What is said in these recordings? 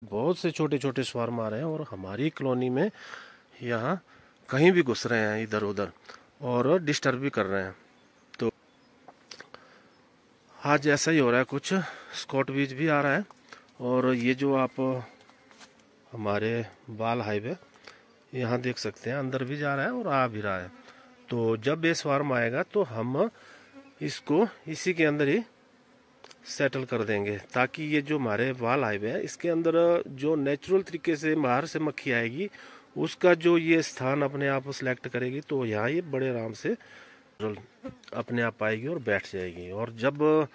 बहुत से छोटे छोटे स्वार्म आ रहे हैं और हमारी कॉलोनी में यहाँ कहीं भी घुस रहे हैं इधर उधर और डिस्टर्ब भी कर रहे हैं। तो आज ऐसा ही हो रहा है, कुछ स्कॉट बीज भी आ रहा है और ये जो आप हमारे बाल हाईवे यहाँ देख सकते हैं अंदर भी जा रहा है और आ भी रहा है। तो जब ये स्वार्म आएगा तो हम इसको इसी के अंदर ही सेटल कर देंगे, ताकि ये जो हमारे वाल हाईवे है इसके अंदर जो नेचुरल तरीके से बाहर से मक्खी आएगी उसका जो ये स्थान अपने आप सेलेक्ट करेगी, तो यहाँ ये बड़े आराम से अपने आप आएगी और बैठ जाएगी। और जब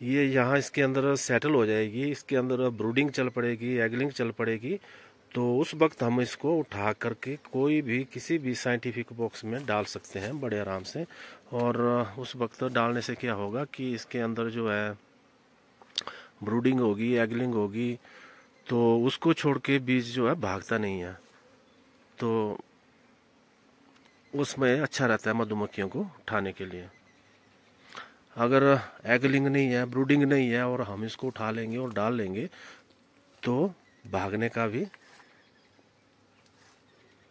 ये यहाँ इसके अंदर सेटल हो जाएगी, इसके अंदर ब्रूडिंग चल पड़ेगी, एगलिंग चल पड़ेगी, तो उस वक्त हम इसको उठा करके कोई भी किसी भी साइंटिफिक बॉक्स में डाल सकते हैं बड़े आराम से। और उस वक्त डालने से क्या होगा कि इसके अंदर जो है ब्रूडिंग होगी, एगलिंग होगी, तो उसको छोड़ के बीज जो है भागता नहीं है, तो उसमें अच्छा रहता है मधुमक्खियों को उठाने के लिए। अगर एगलिंग नहीं है, ब्रूडिंग नहीं है और हम इसको उठा लेंगे और डाल लेंगे तो भागने का भी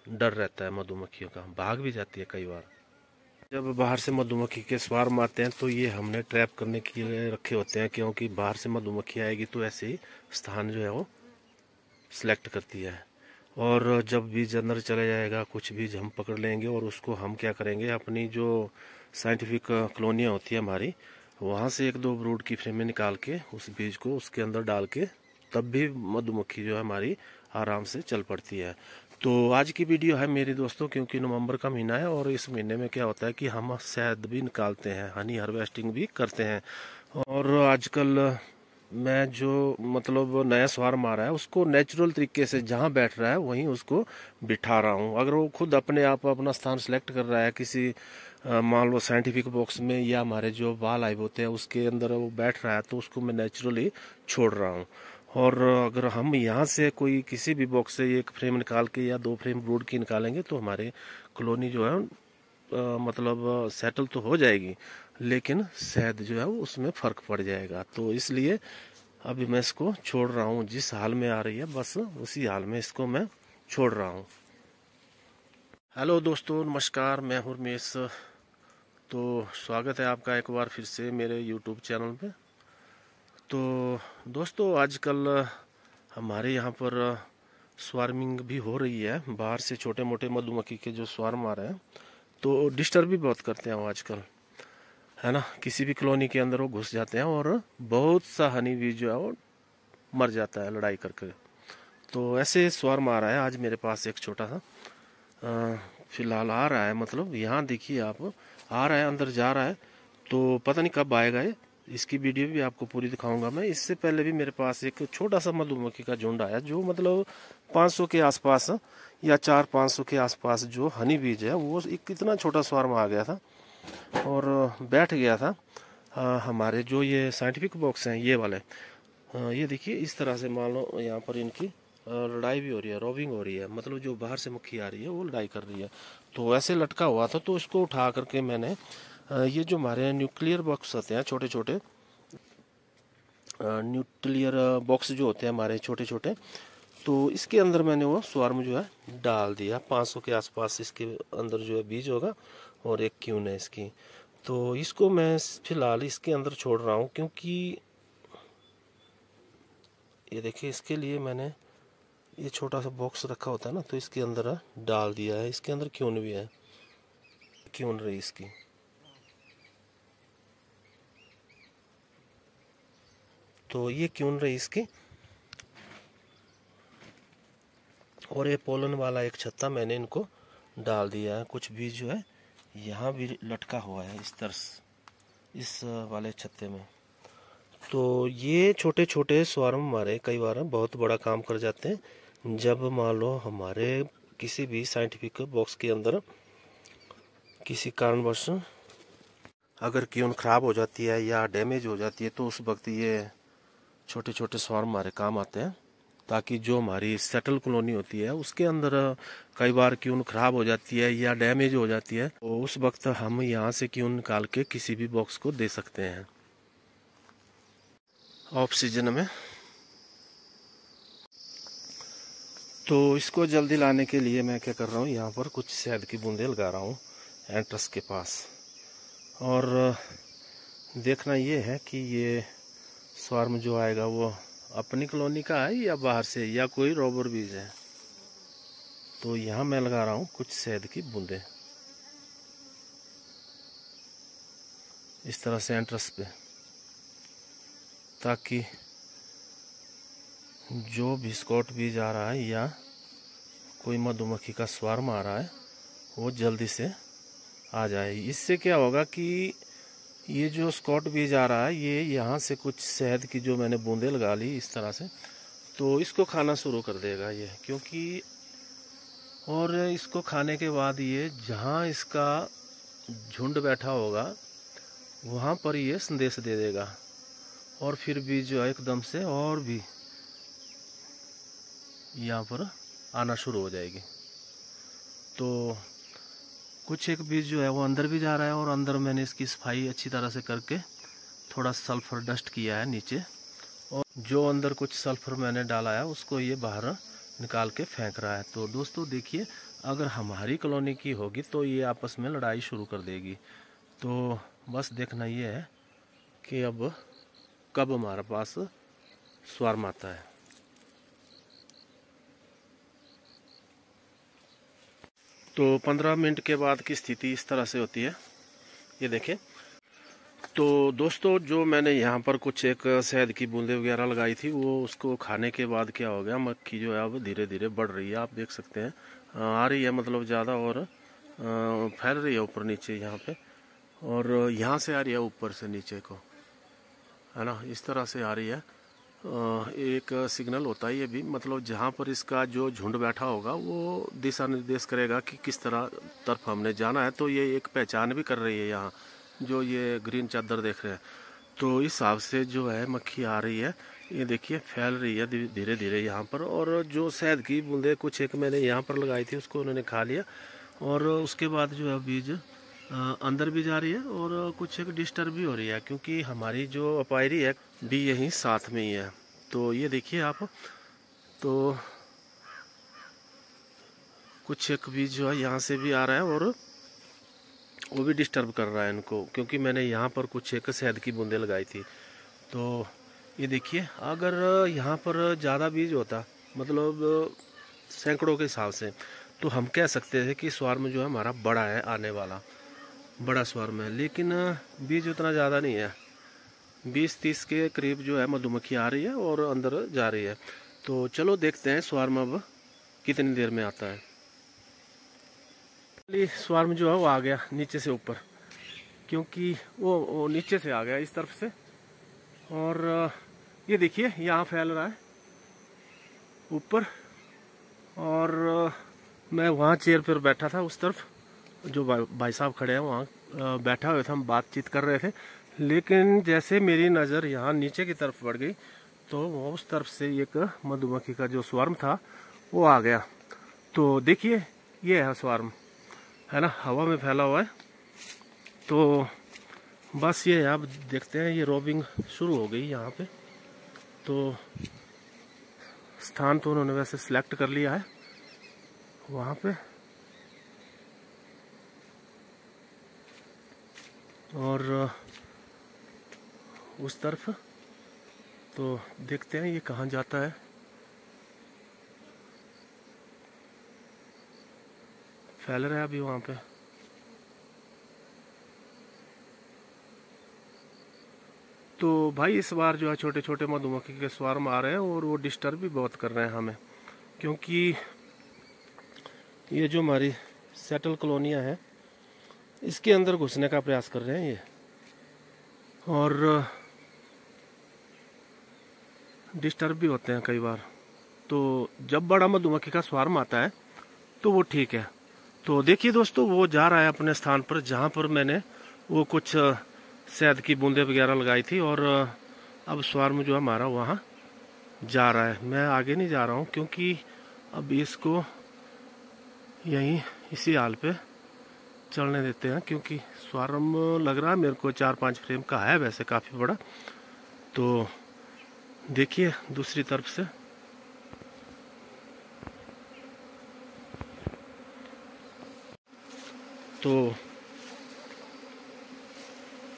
डर रहता है, मधुमक्खियों का भाग भी जाती है कई बार। जब बाहर से मधुमक्खी के स्वार्म आते हैं तो ये हमने ट्रैप करने के लिए रखे होते हैं, क्योंकि बाहर से मधुमक्खी आएगी तो ऐसे ही स्थान जो है वो सिलेक्ट करती है। और जब बीज अंदर चले जाएगा कुछ बीज हम पकड़ लेंगे और उसको हम क्या करेंगे, अपनी जो साइंटिफिक कॉलोनियाँ होती है हमारी, वहाँ से एक दो ब्रूड की फ्रेम में निकाल के उस बीज को उसके अंदर डाल के तब भी मधुमक्खी जो है हमारी आराम से चल पड़ती है। तो आज की वीडियो है मेरे दोस्तों, क्योंकि नवंबर का महीना है और इस महीने में क्या होता है कि हम शहद भी निकालते हैं, हनी हार्वेस्टिंग भी करते हैं। और आजकल मैं जो मतलब नया स्वार्म आ रहा है उसको नेचुरल तरीके से जहाँ बैठ रहा है वहीं उसको बिठा रहा हूँ। अगर वो खुद अपने आप अपना स्थान सेलेक्ट कर रहा है किसी मान लो साइंटिफिक बॉक्स में या हमारे जो बाल आइब होते हैं उसके अंदर वो बैठ रहा है, तो उसको मैं नेचुरली छोड़ रहा हूँ। और अगर हम यहाँ से कोई किसी भी बॉक्स से एक फ्रेम निकाल के या दो फ्रेम ब्रूड की निकालेंगे तो हमारे कॉलोनी जो है मतलब सेटल तो हो जाएगी, लेकिन शहद जो है वो उसमें फ़र्क पड़ जाएगा। तो इसलिए अभी मैं इसको छोड़ रहा हूँ, जिस हाल में आ रही है बस उसी हाल में इसको मैं छोड़ रहा हूँ। हेलो दोस्तों, नमस्कार, मैं हूँ रमेश। तो स्वागत है आपका एक बार फिर से मेरे यूट्यूब चैनल पे। तो दोस्तों आजकल हमारे यहाँ पर स्वार्मिंग भी हो रही है, बाहर से छोटे मोटे मधुमक्खी के जो स्वार्म आ रहे हैं तो डिस्टर्ब भी बहुत करते हैं वो आजकल, है ना। किसी भी कॉलोनी के अंदर वो घुस जाते हैं और बहुत सा हनी बीज जो है वो मर जाता है लड़ाई करके। तो ऐसे स्वार्म आ रहा है। आज मेरे पास एक छोटा सा फिलहाल आ रहा है, मतलब यहाँ देखिए आप, आ रहा है, अंदर जा रहा है, तो पता नहीं कब आएगा ये। इसकी वीडियो भी आपको पूरी दिखाऊंगा मैं। इससे पहले भी मेरे पास एक छोटा सा मधुमक्खी का झुंड आया जो मतलब 500 के आसपास या 400-500 के आसपास जो हनी बीज है वो एक कितना छोटा स्वार्म आ गया था और बैठ गया था। हमारे जो ये साइंटिफिक बॉक्स हैं ये वाले, ये देखिए इस तरह से मान लो यहाँ पर इनकी लड़ाई भी हो रही है, रोबिंग हो रही है, मतलब जो बाहर से मक्खी आ रही है वो लड़ाई कर रही है। तो ऐसे लटका हुआ था, तो इसको उठा करके मैंने ये जो हमारे न्यूक्लियर बॉक्स होते हैं छोटे छोटे, न्यूक्लियर बॉक्स जो होते हैं हमारे छोटे छोटे, तो इसके अंदर मैंने वो स्वार्म जो है डाल दिया। 500 के आसपास इसके अंदर जो है बीज होगा और एक क्यून है इसकी। तो इसको मैं फिलहाल इसके अंदर छोड़ रहा हूँ, क्योंकि ये देखिए इसके लिए मैंने ये छोटा सा बॉक्स रखा होता है ना, तो इसके अंदर डाल दिया है। इसके अंदर क्यून भी है, क्यून रही इसकी। तो ये क्यून रही इसकी, और ये पोलन वाला एक छत्ता मैंने इनको डाल दिया है। कुछ बीज जो है यहाँ भी लटका हुआ है इस तरह इस वाले छत्ते में। तो ये छोटे छोटे स्वार्म हमारे कई बार बहुत बड़ा काम कर जाते हैं। जब मान लो हमारे किसी भी साइंटिफिक बॉक्स के अंदर किसी कारणवश अगर क्यून ख़राब हो जाती है या डैमेज हो जाती है, तो उस वक्त ये छोटे छोटे स्वार्म हमारे काम आते हैं, ताकि जो हमारी सेटल कॉलोनी होती है उसके अंदर कई बार क्यून ख़राब हो जाती है या डैमेज हो जाती है, तो उस वक्त हम यहाँ से क्यून निकाल के किसी भी बॉक्स को दे सकते हैं ऑफ सीजन में। तो इसको जल्दी लाने के लिए मैं क्या कर रहा हूँ, यहाँ पर कुछ शहद की बूंदें लगा रहा हूँ एंट्रेंस के पास। और देखना ये है कि ये स्वार्म जो आएगा वो अपनी कॉलोनी का है या बाहर से या कोई रॉबर बीज है। तो यहाँ मैं लगा रहा हूँ कुछ शहद की बूंदें इस तरह से एंट्रेंस पे, ताकि जो भी स्कॉट बीज आ रहा है या कोई मधुमक्खी का स्वार्म आ रहा है वो जल्दी से आ जाए। इससे क्या होगा कि ये जो स्कॉट बीज आ रहा है ये यहाँ से कुछ शहद की जो मैंने बूंदें लगा ली इस तरह से, तो इसको खाना शुरू कर देगा ये, क्योंकि और इसको खाने के बाद ये जहाँ इसका झुंड बैठा होगा वहाँ पर ये संदेश दे देगा और फिर भी जो है एकदम से और भी यहाँ पर आना शुरू हो जाएगी। तो कुछ एक बीज जो है वो अंदर भी जा रहा है और अंदर मैंने इसकी सफाई अच्छी तरह से करके थोड़ा सल्फर डस्ट किया है नीचे, और जो अंदर कुछ सल्फर मैंने डाला है उसको ये बाहर निकाल के फेंक रहा है। तो दोस्तों देखिए, अगर हमारी कॉलोनी की होगी तो ये आपस में लड़ाई शुरू कर देगी। तो बस देखना ये है कि अब कब हमारे पास स्वार्म आता है। तो 15 मिनट के बाद की स्थिति इस तरह से होती है, ये देखें। तो दोस्तों जो मैंने यहाँ पर कुछ एक शहद की बूंदें वगैरह लगाई थी वो उसको खाने के बाद क्या हो गया, मक्खी जो है अब धीरे धीरे बढ़ रही है। आप देख सकते हैं आ रही है, मतलब ज़्यादा और फैल रही है ऊपर नीचे यहाँ पे, और यहाँ से आ रही है ऊपर से नीचे को, है ना, इस तरह से आ रही है। एक सिग्नल होता है ये भी, मतलब जहाँ पर इसका जो झुंड बैठा होगा वो दिशा निर्देश करेगा कि किस तरफ हमने जाना है। तो ये एक पहचान भी कर रही है, यहाँ जो ये ग्रीन चादर देख रहे हैं। तो इस हिसाब से जो है मक्खी आ रही है, ये देखिए फैल रही है धीरे धीरे यहाँ पर। और जो शहद की बूंदें कुछ एक मैंने यहाँ पर लगाई थी उसको उन्होंने खा लिया, और उसके बाद जो है बीज अंदर भी जा रही है और कुछ एक डिस्टर्ब भी हो रही है, क्योंकि हमारी जो अपायरी है भी यहीं साथ में ही है। तो ये देखिए आप, तो कुछ एक बीज जो है यहाँ से भी आ रहा है और वो भी डिस्टर्ब कर रहा है इनको, क्योंकि मैंने यहाँ पर कुछ एक शहद की बूंदें लगाई थी। तो ये देखिए, अगर यहाँ पर ज़्यादा बीज होता, मतलब सैकड़ों के हिसाब से, तो हम कह सकते थे कि स्वार्म जो है हमारा बड़ा है, आने वाला बड़ा स्वार्म है। लेकिन बीज उतना ज़्यादा नहीं है, 20-30 के करीब जो है मधुमक्खी आ रही है और अंदर जा रही है। तो चलो देखते हैं स्वार्म अब कितनी देर में आता है। स्वार्म जो है वो आ गया नीचे से ऊपर, क्योंकि वो नीचे से आ गया इस तरफ से, और ये देखिए यहाँ फैल रहा है ऊपर। और मैं वहाँ चेयर पर बैठा था, उस तरफ जो भाई साहब खड़े हैं वहाँ बैठा हुए थे, हम बातचीत कर रहे थे। लेकिन जैसे मेरी नज़र यहाँ नीचे की तरफ बढ़ गई तो वो उस तरफ से एक मधुमक्खी का जो स्वार्म था वो आ गया। तो देखिए ये है स्वार्म, है ना, हवा में फैला हुआ है। तो बस ये आप देखते हैं, ये रोबिंग शुरू हो गई यहाँ पे। तो स्थान तो उन्होंने वैसे सिलेक्ट कर लिया है वहाँ पे, और उस तरफ। तो देखते हैं ये कहाँ जाता है। फैल रहा है अभी वहाँ पे। तो भाई इस बार जो है छोटे छोटे मधुमक्खी के स्वार्म आ रहे हैं और वो डिस्टर्ब भी बहुत कर रहे हैं हमें, क्योंकि ये जो हमारी सेटल कॉलोनियाँ हैं इसके अंदर घुसने का प्रयास कर रहे हैं ये, और डिस्टर्ब भी होते हैं कई बार। तो जब बड़ा मधुमक्खी का स्वार्म आता है तो वो ठीक है। तो देखिए दोस्तों, वो जा रहा है अपने स्थान पर जहाँ पर मैंने वो कुछ शहद की बूंदें वगैरह लगाई थी, और अब स्वार्म जो हमारा वहाँ जा रहा है। मैं आगे नहीं जा रहा हूँ, क्योंकि अब इसको यहीं इसी हाल पे चलने देते हैं, क्योंकि स्वार्म लग रहा है मेरे को 4-5 फ्रेम का है, वैसे काफ़ी बड़ा। तो देखिए दूसरी तरफ से तो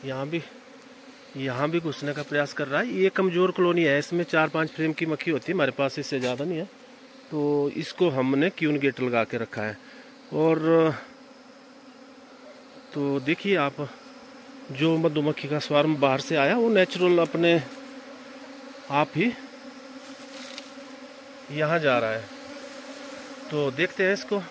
यहाँ भी घुसने का प्रयास कर रहा है। ये कमज़ोर कॉलोनी है, इसमें 4-5 फ्रेम की मक्खी होती है, हमारे पास इससे ज़्यादा नहीं है। तो इसको हमने क्यून गेट लगा के रखा है। और तो देखिए आप, जो मधुमक्खी का स्वार्म बाहर से आया वो नेचुरल अपने आप ही यहाँ जा रहा है। तो देखते हैं इसको।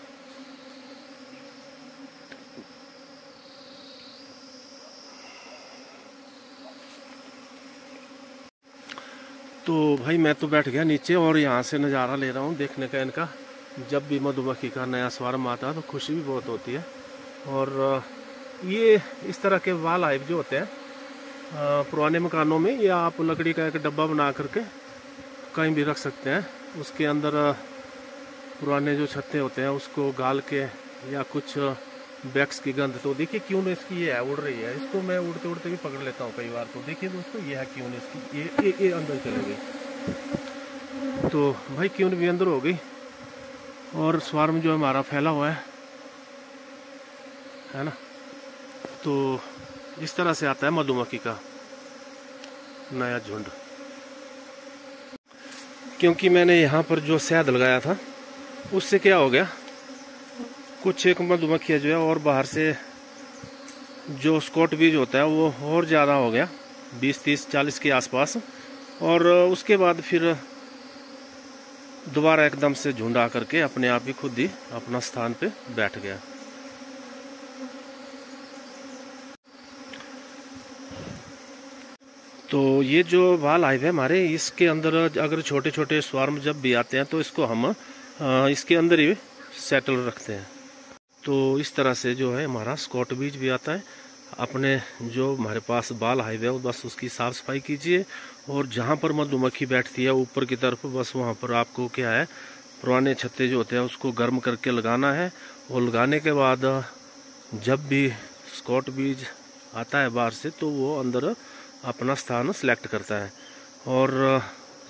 तो भाई मैं तो बैठ गया नीचे और यहाँ से नज़ारा ले रहा हूँ देखने का इनका। जब भी मधुमक्खी का नया स्वार्म आता है तो खुशी भी बहुत होती है। और ये इस तरह के वाल हाइव जो होते हैं पुराने मकानों में, या आप लकड़ी का एक डब्बा बना करके कहीं भी रख सकते हैं। उसके अंदर पुराने जो छत्ते होते हैं उसको गाल के, या कुछ बैक्स की गंध। तो देखिए क्यों इसकी ये है, उड़ रही है, इसको मैं उड़ते उड़ते भी पकड़ लेता हूँ कई बार। तो देखिए दोस्तों, ये है क्यों इसकी, ये अंदर चली गई। तो भाई क्यों भी अंदर हो गई और स्वार्म जो हमारा फैला हुआ है ना। तो इस तरह से आता है मधुमक्खी का नया झुंड। क्योंकि मैंने यहाँ पर जो शहद लगाया था उससे क्या हो गया, कुछ एक मधुमक्खियाँ जो है और बाहर से जो स्कॉट बीज होता है वो और ज़्यादा हो गया, 20, 30, 40 के आसपास। और उसके बाद फिर दोबारा एकदम से झुंड आकर के अपने आप ही खुद ही अपना स्थान पे बैठ गया। तो ये जो वाल हाइव है हमारे, इसके अंदर अगर छोटे छोटे स्वार्म जब भी आते हैं तो इसको हम इसके अंदर ही सेटल रखते हैं। तो इस तरह से जो है हमारा स्कॉट बीज भी आता है। अपने जो हमारे पास बाल हाइव है वो बस उसकी साफ सफाई कीजिए, और जहाँ पर मधुमक्खी बैठती है ऊपर की तरफ, बस वहाँ पर आपको क्या है, पुराने छत्ते जो होते हैं उसको गर्म करके लगाना है। और लगाने के बाद जब भी स्कॉट बीज आता है बाहर से तो वो अंदर अपना स्थान सिलेक्ट करता है। और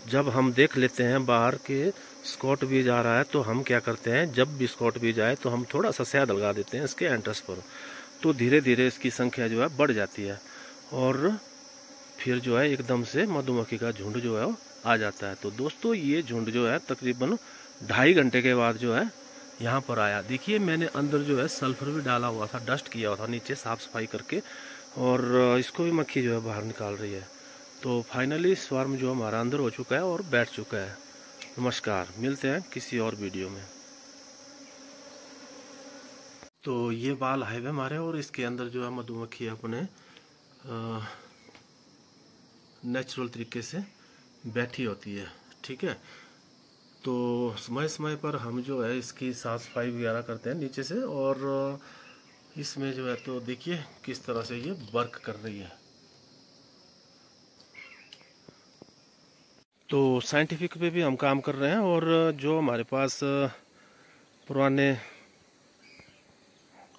जब हम देख लेते हैं बाहर के स्कॉट बीज आ रहा है तो हम क्या करते हैं, जब भी स्कॉट बीज आए तो हम थोड़ा सा शहद लगा देते हैं इसके एंट्रेंस पर। तो धीरे धीरे इसकी संख्या जो है बढ़ जाती है, और फिर जो है एकदम से मधुमक्खी का झुंड जो है वो आ जाता है। तो दोस्तों ये झुंड जो है तकरीबन 2.5 घंटे के बाद जो है यहाँ पर आया। देखिए मैंने अंदर जो है सल्फर भी डाला हुआ था, डस्ट किया हुआ था नीचे साफ सफाई करके, और इसको भी मक्खी जो है बाहर निकाल रही है। तो फाइनली स्वार्म जो हमारा अंदर हो चुका है और बैठ चुका है। नमस्कार, मिलते हैं किसी और वीडियो में। तो ये बाल हाइव है हमारे, और इसके अंदर जो है मधुमक्खी अपने नेचुरल तरीके से बैठी होती है, ठीक है। तो समय समय पर हम जो है इसकी साफ सफाई वगैरह करते हैं नीचे से, और इसमें जो है तो देखिए किस तरह से ये वर्क कर रही है। तो साइंटिफिक पे भी हम काम कर रहे हैं, और जो हमारे पास पुराने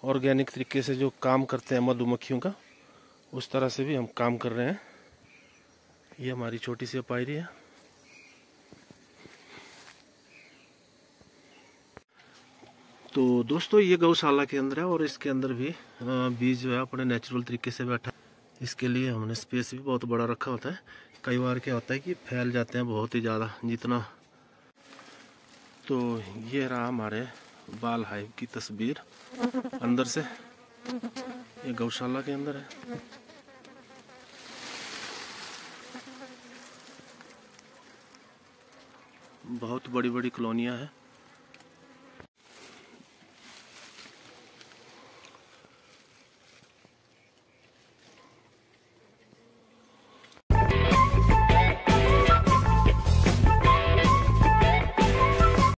ऑर्गेनिक तरीके से जो काम करते हैं मधुमक्खियों का, उस तरह से भी हम काम कर रहे हैं। ये हमारी छोटी सी अपायरी है। तो दोस्तों ये गौशाला के अंदर है, और इसके अंदर भी बीज जो है अपने नेचुरल तरीके से बैठा है। इसके लिए हमने स्पेस भी बहुत बड़ा रखा होता है। कई बार क्या होता है कि फैल जाते हैं बहुत ही ज़्यादा जितना। तो ये रहा हमारे बाल हाइव की तस्वीर अंदर से, ये गौशाला के अंदर है। बहुत बड़ी बड़ी कॉलोनियाँ हैं।